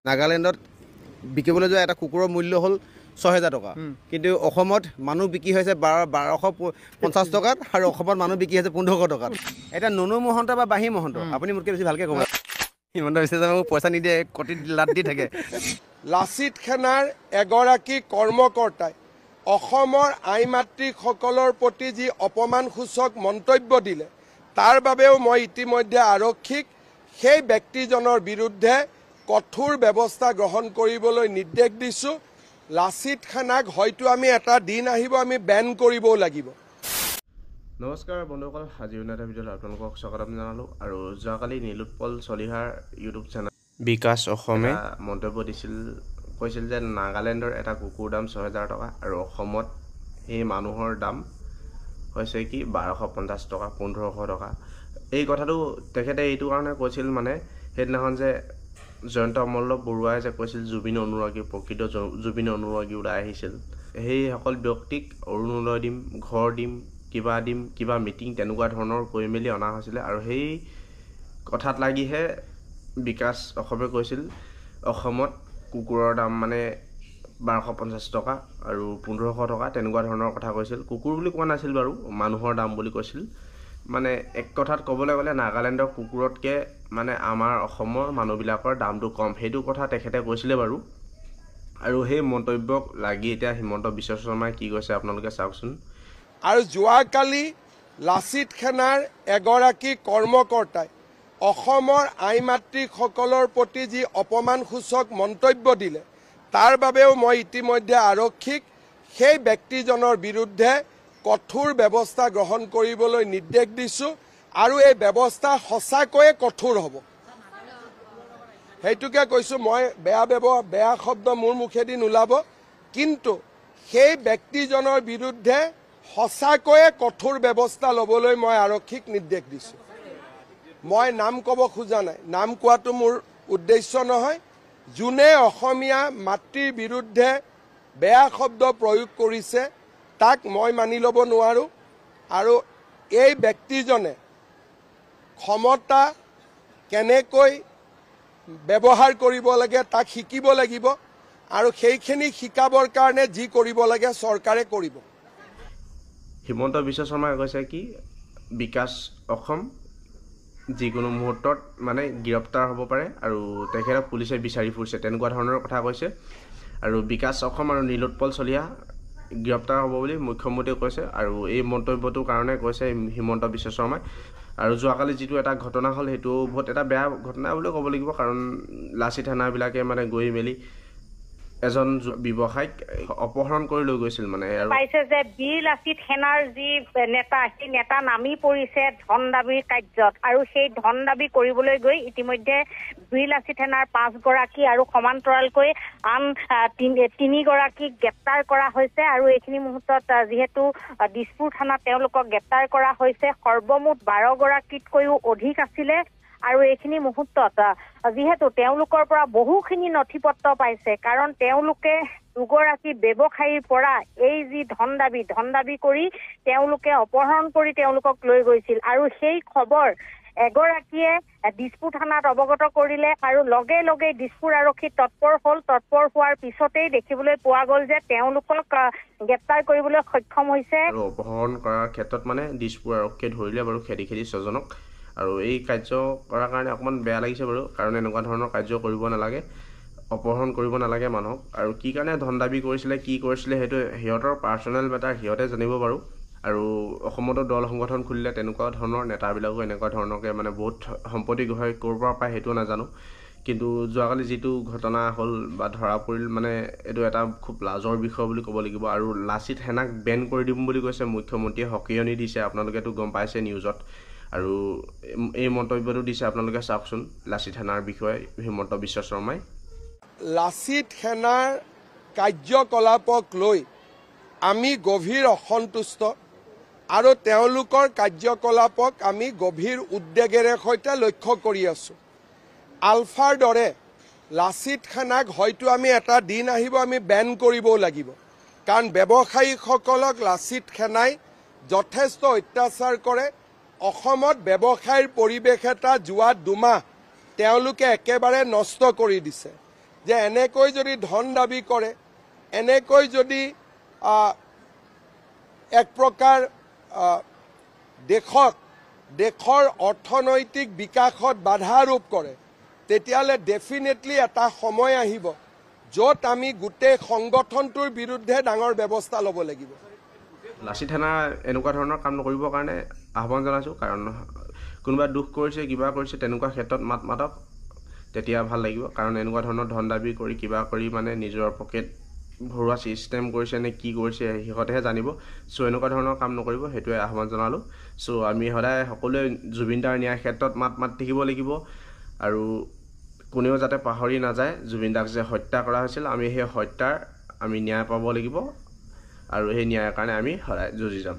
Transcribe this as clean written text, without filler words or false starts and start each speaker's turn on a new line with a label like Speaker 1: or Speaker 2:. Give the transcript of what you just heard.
Speaker 1: নাগালেণ্ডত বিকিবলৈ যোৱা এটা কুকুৰৰ মূল্য হ'ল ৬,০০০ টকা, কিন্তু অসমত মানুহ বিক্ৰী হৈছে ১,২৫০ টকাত আৰু অসমত মানুহ বিক্ৰী হৈছে ১৫০০ টকাত। এতিয়া ননু মহন্ত বা বাঁহী মহন্ত, আপুনি মোতকৈ বেছি ভালকৈ ক'ব। হিমন্ত বিশ্ব শৰ্মাই মোক পইচা নিদিয়ে, কটিত লাট দি থাকে।
Speaker 2: লাচিত সেনাৰ এগৰাকী কৰ্মকৰ্তাই অসমৰ আই মাতৃসকলৰ প্ৰতি যি অপমানসূচক মন্তব্য দিলে, তাৰ বাবেও মই ইতিমধ্যে আৰক্ষীক সেই ব্যক্তিজনৰ বিৰুদ্ধে কঠোৰ ব্যৱস্থা গ্ৰহণ কৰিবলৈ নিৰ্দেশ দিছোঁ। লাচিত সেনাক হয়তো আমি এটা দিন আহিব আমি বেন কৰিবও লাগিব।
Speaker 3: নমস্কাৰ বন্ধুসকল, আজি এটা ভিডিঅ'ত আপোনালোকক স্বাগতম জনালোঁ। আৰু যোৱাকালি নীলোৎপল চলিহাৰ ইউটিউব চেনেল বিকাশ অসমে মন্তব্য কৈছিল যে নাগালেণ্ডৰ এটা কুকুৰ দাম ৬,০০০ টকা আৰু অসমত সেই মানুহৰ দাম হৈছে কি ১,২৫০ টকা, ১৫০০ টকা। এই কথাটো তেখেতে এইটো কাৰণে কৈছিল, মানে সেইদিনাখন যে জয়ন্ত অমল্ল বৰুৱাই যে কৈছিল জুবিন অনুৰাগী, প্ৰকৃত জুবিন অনুৰাগী ওলাই আহিছিল, সেইসকল ব্যক্তিক অৰুণোদয় দিম, ঘৰ দিম, কিবা মিটিং তেনেকুৱা ধৰণৰ কৈ মেলি অনা হৈছিলে। আৰু সেই কথাত লাগিহে বিকাশ অসমে কৈছিল অসমত কুকুৰৰ দাম মানে ১,২৫০ টকা আৰু ১৫০০ টকা তেনেকুৱা ধৰণৰ কথা কৈছিল। কুকুৰ বুলি কোৱা নাছিল বাৰু, মানুহৰ দাম বুলি কৈছিল। মানে এক কথাত ক'বলৈ গ'লে নাগালেণ্ডৰ কুকুৰতকৈ মানে আমাৰ অসমৰ মানুহবিলাকৰ দামটো কম, সেইটো কথা তেখেতে কৈছিলে বাৰু। আৰু সেই মন্তব্যক লাগি এতিয়া হিমন্ত বিশ্ব শৰ্মাই কি কৈছে আপোনালোকে চাওকচোন।
Speaker 2: আৰু যোৱাকালি লাচিত সেনাৰ এগৰাকী কৰ্মকৰ্তাই অসমৰ আই মাতৃসকলৰ প্ৰতি যি অপমানসূচক মন্তব্য দিলে, তাৰ বাবেও মই ইতিমধ্যে আৰক্ষীক সেই ব্যক্তিজনৰ বিৰুদ্ধে কঠোৰ ব্যৱস্থা গ্ৰহণ কৰিবলৈ নিৰ্দেশ দিছোঁ। আৰু এই ব্যৱস্থা সঁচাকৈয়ে কঠোৰ হ'ব, সেইটোকে কৈছোঁ। মই বেয়া শব্দ মোৰ মুখেদি নোলাব, কিন্তু সেই ব্যক্তিজনৰ বিৰুদ্ধে সঁচাকৈয়ে কঠোৰ ব্যৱস্থা ল'বলৈ মই আৰক্ষীক নিৰ্দেশ দিছোঁ। মই নাম ক'ব খোজা নাই, নাম কোৱাটো মোৰ উদ্দেশ্য নহয়। যোনে অসমীয়া মাতৃৰ বিৰুদ্ধে বেয়া শব্দ প্ৰয়োগ কৰিছে তাক মই মানি ল'ব নোৱাৰোঁ। আৰু এই ব্যক্তিজনে ক্ষমতা কেনেকৈ ব্যৱহাৰ কৰিব লাগে তাক শিকিব লাগিব, আৰু সেইখিনি শিকাবৰ কাৰণে যি কৰিব লাগে চৰকাৰে কৰিব।
Speaker 3: হিমন্ত বিশ্ব শৰ্মাই কৈছে কি বিকাশ অসম যিকোনো মুহূৰ্তত মানে গ্ৰেপ্তাৰ হ'ব পাৰে আৰু তেখেতক পুলিচে বিচাৰি ফুৰিছে, তেনেকুৱা ধৰণৰ কথা কৈছে। আৰু বিকাশ অসম আৰু নীলোৎপল চলিহা গ্ৰেপ্তাৰ হ'ব বুলি মুখ্যমন্ত্ৰীয়ে কৈছে। আৰু এই মন্তব্যটোৰ কাৰণে কৈছে হিমন্ত বিশ্ব শৰ্মাই। আৰু যোৱাকালি যিটো এটা ঘটনা হ'ল, সেইটো বহুত এটা বেয়া ঘটনা বুলিও ক'ব লাগিব, কাৰণ লাচিত সেনাবিলাকে মানে গৈ মেলি এজন ব্যৱসায়িক অপহৰণ কৰি লৈ গৈছিল। মানে
Speaker 4: পাইছে যে বীৰ লাচিত সেনাৰ যি নেতা, সেই নেতা নামি পৰিছে ধন দাবীৰ কাৰ্যত, আৰু সেই ধন দাবী কৰিবলৈ গৈ ইতিমধ্যে বীৰ লাচিত সেনাৰ ৫ গৰাকী আৰু সমান্তৰালকৈ আন ৩ গৰাকীক গ্ৰেপ্তাৰ কৰা হৈছে। আৰু এইখিনি মুহূৰ্তত যিহেতু দিছপুৰ থানাত তেওঁলোকক গ্ৰেপ্তাৰ কৰা হৈছে, সৰ্বমুঠ ১২ গৰাকীতকৈও অধিক আছিলে। আৰু এইখিনি মুহূৰ্তত যিহেতু তেওঁলোকৰ পৰা বহুখিনি নথি পত্ৰ পাইছে, কাৰণ তেওঁলোকে দুগৰাকী ব্যৱসায়ীৰ পৰা এই যি ধন দাবী কৰি তেওঁলোকে অপহৰণ কৰি তেওঁলোকক লৈ গৈছিল। আৰু সেই খবৰ এগৰাকীয়ে দিছপুৰ থানাত অৱগত কৰিলে, আৰু লগে লগে দিছপুৰ আৰক্ষী তৎপৰ হ'ল। তৎপৰ হোৱাৰ পিছতেই দেখিবলৈ পোৱা গ'ল যে তেওঁলোকক গ্ৰেপ্তাৰ কৰিবলৈ সক্ষম হৈছে।
Speaker 3: আৰু অপহৰণ কৰাৰ ক্ষেত্ৰত মানে দিছপুৰ আৰক্ষীয়ে ধৰিলে বাৰু খেদি ৬জনক। আৰু এই কাৰ্য কৰাৰ কাৰণে অকণমান বেয়া লাগিছে বাৰু, কাৰণ এনেকুৱা ধৰণৰ কাৰ্য কৰিব নালাগে, অপহৰণ কৰিব নালাগে মানুহক। আৰু কি কাৰণে ধন দাবী কৰিছিলে, কি কৰিছিলে, সেইটো সিহঁতৰ পাৰ্চনেল মেটাৰ, সিহঁতে জানিব বাৰু। আৰু অসমতো দল সংগঠন খুলিলে তেনেকুৱা ধৰণৰ নেতাবিলাকো এনেকুৱা ধৰণৰকৈ মানে বহুত সম্পত্তি গঢ়াই ক'ৰ পৰা পায় সেইটো নাজানো। কিন্তু যোৱাকালি যিটো ঘটনা হ'ল বা ধৰা পৰিল, মানে এইটো এটা খুব লাজৰ বিষয় বুলি ক'ব লাগিব। আৰু লাচিত সেনাক বেন কৰি দিম বুলি কৈছে মুখ্যমন্ত্ৰীয়ে, সকিয়নি দিছে, আপোনালোকেতো গম পাইছে নিউজত। আৰু এই মন্তব্যটো দিছে আপোনালোকে চাওকচোন লাচিত সেনাৰ বিষয়ে হিমন্ত বিশ্ব শৰ্মাই।
Speaker 2: লাচিত সেনাৰ কাৰ্যকলাপক লৈ আমি গভীৰ অসন্তুষ্ট, আৰু তেওঁলোকৰ কাৰ্যকলাপক আমি গভীৰ উদ্বেগেৰে সৈতে লক্ষ্য কৰি আছোঁ। আলফাৰ দৰে লাচিত সেনাক হয়তো আমি এটা দিন আহিব আমি বেন কৰিবও লাগিব, কাৰণ ব্যৱসায়ীসকলক লাচিত সেনাই যথেষ্ট অত্যাচাৰ কৰে। অসমত ব্যৱসায়ৰ পৰিৱেশ এটা যোৱা ২ মাহ তেওঁলোকে একেবাৰে নষ্ট কৰি দিছে। যে এনেকৈ যদি ধন দাবী কৰে, এনেকৈ যদি এক প্ৰকাৰ দেশৰ অৰ্থনৈতিক বিকাশত বাধা আৰোপ কৰে, তেতিয়াহ'লে ডেফিনেটলি এটা সময় আহিব য'ত আমি গোটেই সংগঠনটোৰ বিৰুদ্ধে ডাঙৰ ব্যৱস্থা ল'ব লাগিব।
Speaker 3: লাচিত থানা এনেকুৱা ধৰণৰ কাম নকৰিবৰ কাৰণে আহ্বান জনাইছোঁ, কাৰণ কোনোবাই দুখ কৰিছে, কিবা কৰিছে, তেনেকুৱা ক্ষেত্ৰত মাতক, তেতিয়া ভাল লাগিব। কাৰণ এনেকুৱা ধৰণৰ ধন দাবী কৰি কিবা কৰি মানে নিজৰ পকেট ভৰোৱা ছিষ্টেম কৰিছে নে কি কৰিছে সিহঁতেহে জানিব। চ' এনেকুৱা ধৰণৰ কাম নকৰিব, সেইটোৱে আহ্বান জনালোঁ। চ' আমি সদায় সকলোৱে জুবিন দাৰ ন্যায় ক্ষেত্ৰত মাত থাকিব লাগিব, আৰু কোনেও যাতে পাহৰি নাযায় জুবিন দাক যে হত্যা কৰা হৈছিল, আমি সেই হত্যাৰ ন্যায় পাব লাগিব, আৰু সেই ন্যায়ৰ কাৰণে আমি সদায় যুঁজি যাম।